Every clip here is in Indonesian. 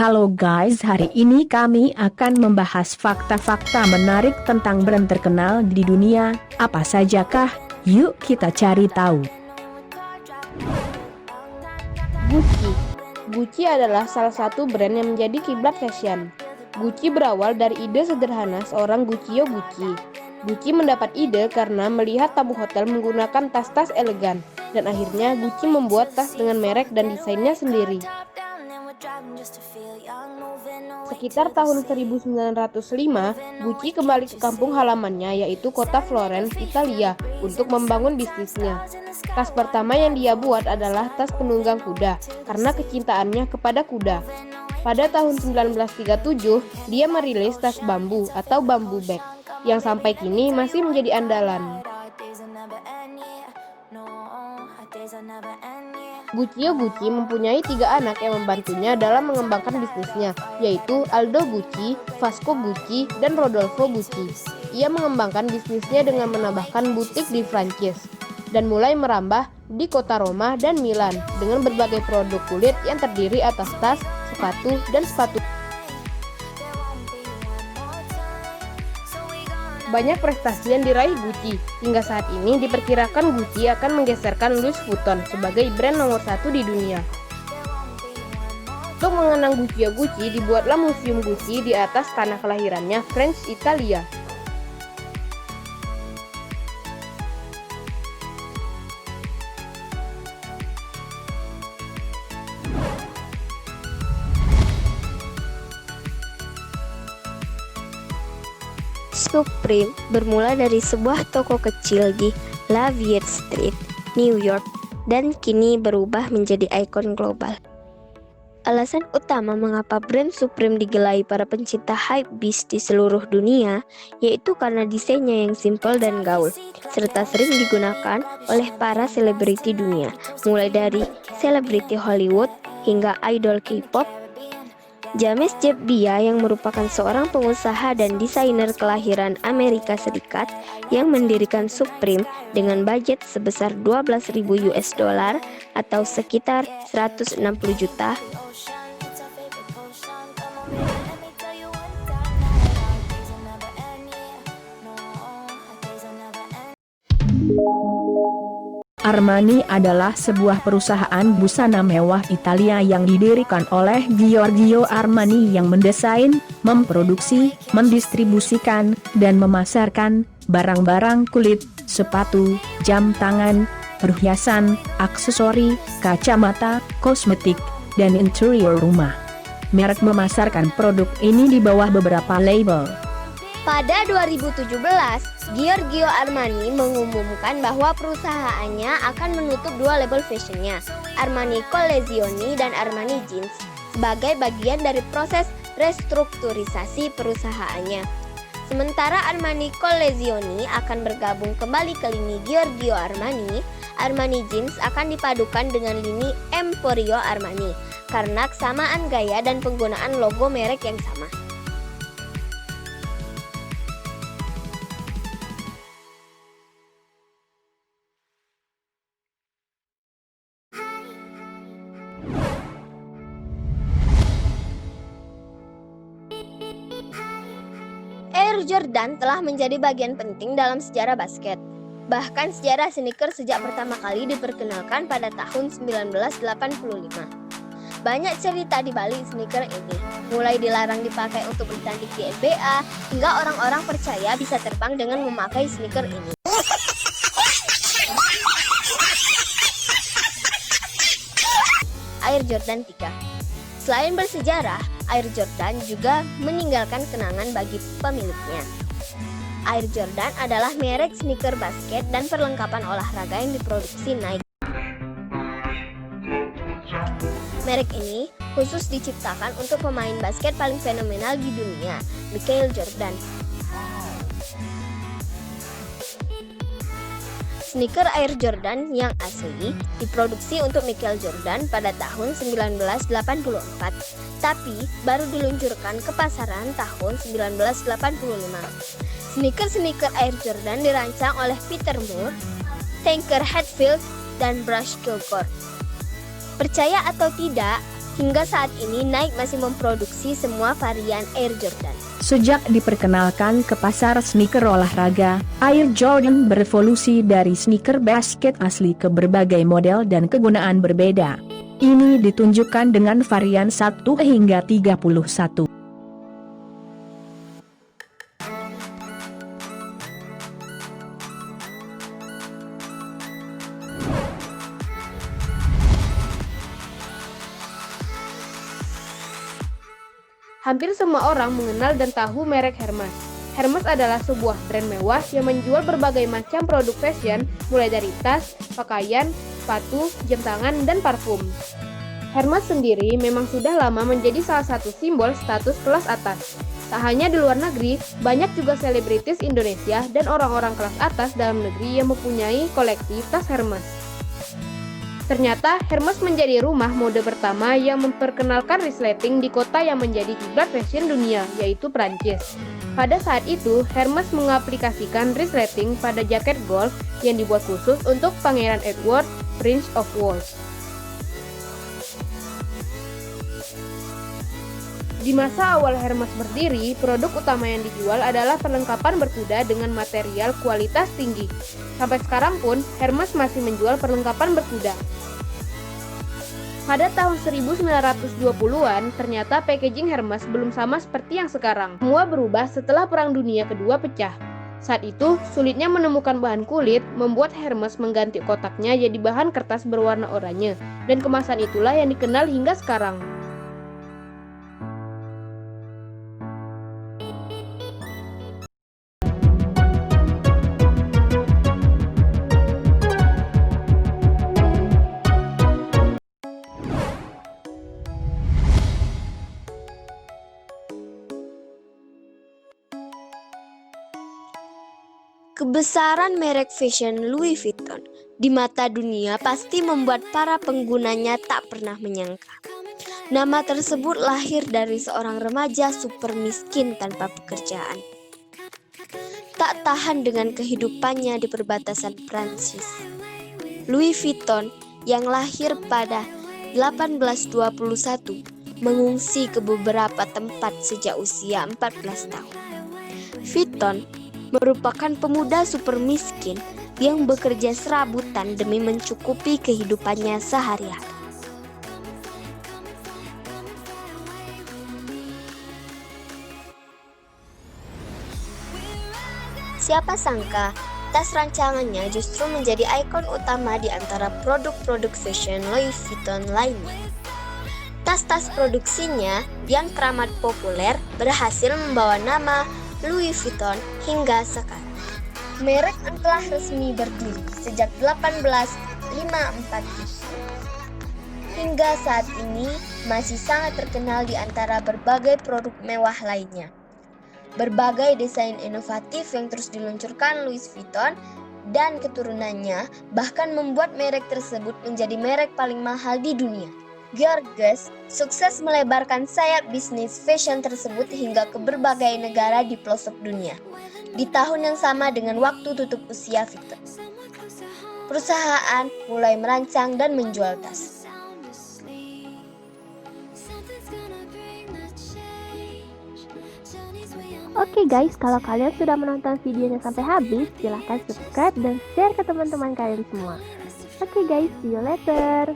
Halo guys, hari ini kami akan membahas fakta-fakta menarik tentang brand terkenal di dunia. Apa sajakah? Yuk kita cari tahu. Gucci. Gucci adalah salah satu brand yang menjadi kiblat fashion. Gucci berawal dari ide sederhana seorang Guccio Gucci. Gucci mendapat ide karena melihat tamu hotel menggunakan tas-tas elegan, dan akhirnya Gucci membuat tas dengan merek dan desainnya sendiri. Sekitar tahun 1905, Gucci kembali ke kampung halamannya, yaitu kota Florence, Italia, untuk membangun bisnisnya. Tas pertama yang dia buat adalah tas penunggang kuda, karena kecintaannya kepada kuda. Pada tahun 1937, dia merilis tas bambu atau bambu bag, yang sampai kini masih menjadi andalan. Guccio Gucci mempunyai 3 anak yang membantunya dalam mengembangkan bisnisnya, yaitu Aldo Gucci, Vasco Gucci, dan Rodolfo Gucci. Ia mengembangkan bisnisnya dengan menambahkan butik di Prancis, dan mulai merambah di kota Roma dan Milan dengan berbagai produk kulit yang terdiri atas tas, sepatu, dan sepatu. Banyak prestasi yang diraih Gucci. Hingga saat ini diperkirakan Gucci akan menggeserkan Louis Vuitton sebagai brand nomor 1 di dunia. Untuk mengenang Guccio Gucci, dibuatlah Museum Gucci di atas tanah kelahirannya, France, Italia. Supreme bermula dari sebuah toko kecil di Lafayette Street, New York, dan kini berubah menjadi ikon global. Alasan utama mengapa brand Supreme digelai para pencinta hypebeast di seluruh dunia yaitu karena desainnya yang simpel dan gaul, serta sering digunakan oleh para selebriti dunia, mulai dari selebriti Hollywood hingga idol K-pop. James Jeff Bia yang merupakan seorang pengusaha dan desainer kelahiran Amerika Serikat yang mendirikan Supreme dengan budget sebesar 12.000 US dollar atau sekitar 160 juta. Armani adalah sebuah perusahaan busana mewah Italia yang didirikan oleh Giorgio Armani yang mendesain, memproduksi, mendistribusikan, dan memasarkan barang-barang kulit, sepatu, jam tangan, perhiasan, aksesori, kacamata, kosmetik, dan interior rumah. Merek memasarkan produk ini di bawah beberapa label. Pada 2017, Giorgio Armani mengumumkan bahwa perusahaannya akan menutup 2 label fashionnya, Armani Collezioni dan Armani Jeans, sebagai bagian dari proses restrukturisasi perusahaannya. Sementara Armani Collezioni akan bergabung kembali ke lini Giorgio Armani, Armani Jeans akan dipadukan dengan lini Emporio Armani, karena kesamaan gaya dan penggunaan logo merek yang sama. Air Jordan telah menjadi bagian penting dalam sejarah basket. Bahkan sejarah sneaker sejak pertama kali diperkenalkan pada tahun 1985. Banyak cerita di balik sneaker ini, mulai dilarang dipakai untuk bertanding di NBA, hingga orang-orang percaya bisa terbang dengan memakai sneaker ini. Air Jordan 3. Selain bersejarah, Air Jordan juga meninggalkan kenangan bagi pemiliknya. Air Jordan adalah merek sneaker basket dan perlengkapan olahraga yang diproduksi Nike. Merek ini khusus diciptakan untuk pemain basket paling fenomenal di dunia, Michael Jordan. Sneaker Air Jordan yang asli diproduksi untuk Michael Jordan pada tahun 1984, tapi baru diluncurkan ke pasaran tahun 1985. Sneaker Air Jordan dirancang oleh Peter Moore, Tinker Hatfield, dan Bruce Kilgore. Percaya atau tidak, Hingga saat ini Nike masih memproduksi semua varian Air Jordan. Sejak diperkenalkan ke pasar sneaker olahraga, Air Jordan berevolusi dari sneaker basket asli ke berbagai model dan kegunaan berbeda. Ini ditunjukkan dengan varian 1 hingga 31. Hampir semua orang mengenal dan tahu merek Hermes. Hermes adalah sebuah brand mewah yang menjual berbagai macam produk fashion, mulai dari tas, pakaian, sepatu, jam tangan, dan parfum. Hermes sendiri memang sudah lama menjadi salah satu simbol status kelas atas. Tak hanya di luar negeri, banyak juga selebritis Indonesia dan orang-orang kelas atas dalam negeri yang mempunyai koleksi tas Hermes. Ternyata Hermes menjadi rumah mode pertama yang memperkenalkan resleting di kota yang menjadi kiblat fashion dunia, yaitu Prancis. Pada saat itu, Hermes mengaplikasikan resleting pada jaket golf yang dibuat khusus untuk Pangeran Edward, Prince of Wales. Di masa awal Hermes berdiri, produk utama yang dijual adalah perlengkapan berkuda dengan material kualitas tinggi. Sampai sekarang pun, Hermes masih menjual perlengkapan berkuda. Pada tahun 1920-an, ternyata packaging Hermes belum sama seperti yang sekarang. Semua berubah setelah Perang Dunia Kedua pecah. Saat itu, sulitnya menemukan bahan kulit membuat Hermes mengganti kotaknya jadi bahan kertas berwarna oranye, dan kemasan itulah yang dikenal hingga sekarang. Kebesaran merek fashion Louis Vuitton di mata dunia pasti membuat para penggunanya tak pernah menyangka. Nama tersebut lahir dari seorang remaja super miskin tanpa pekerjaan. Tak tahan dengan kehidupannya di perbatasan Prancis. Louis Vuitton yang lahir pada 1821 mengungsi ke beberapa tempat sejak usia 14 tahun. Vuitton merupakan pemuda super miskin yang bekerja serabutan demi mencukupi kehidupannya sehari-hari. Siapa sangka, tas rancangannya justru menjadi ikon utama di antara produk-produk fashion Louis Vuitton lainnya. Tas-tas produksinya yang teramat populer berhasil membawa nama Louis Vuitton hingga sekarang. Merek telah resmi berdiri sejak 1854. Hingga saat ini masih sangat terkenal di antara berbagai produk mewah lainnya. Berbagai desain inovatif yang terus diluncurkan Louis Vuitton dan keturunannya bahkan membuat merek tersebut menjadi merek paling mahal di dunia. Georges sukses melebarkan sayap bisnis fashion tersebut hingga ke berbagai negara di pelosok dunia. Di tahun yang sama dengan waktu tutup usia Vuitton, perusahaan mulai merancang dan menjual tas. Oke guys, kalau kalian sudah menonton videonya sampai habis, silahkan subscribe dan share ke teman-teman kalian semua. Oke guys, see you later.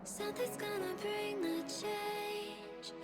Something's gonna bring the change.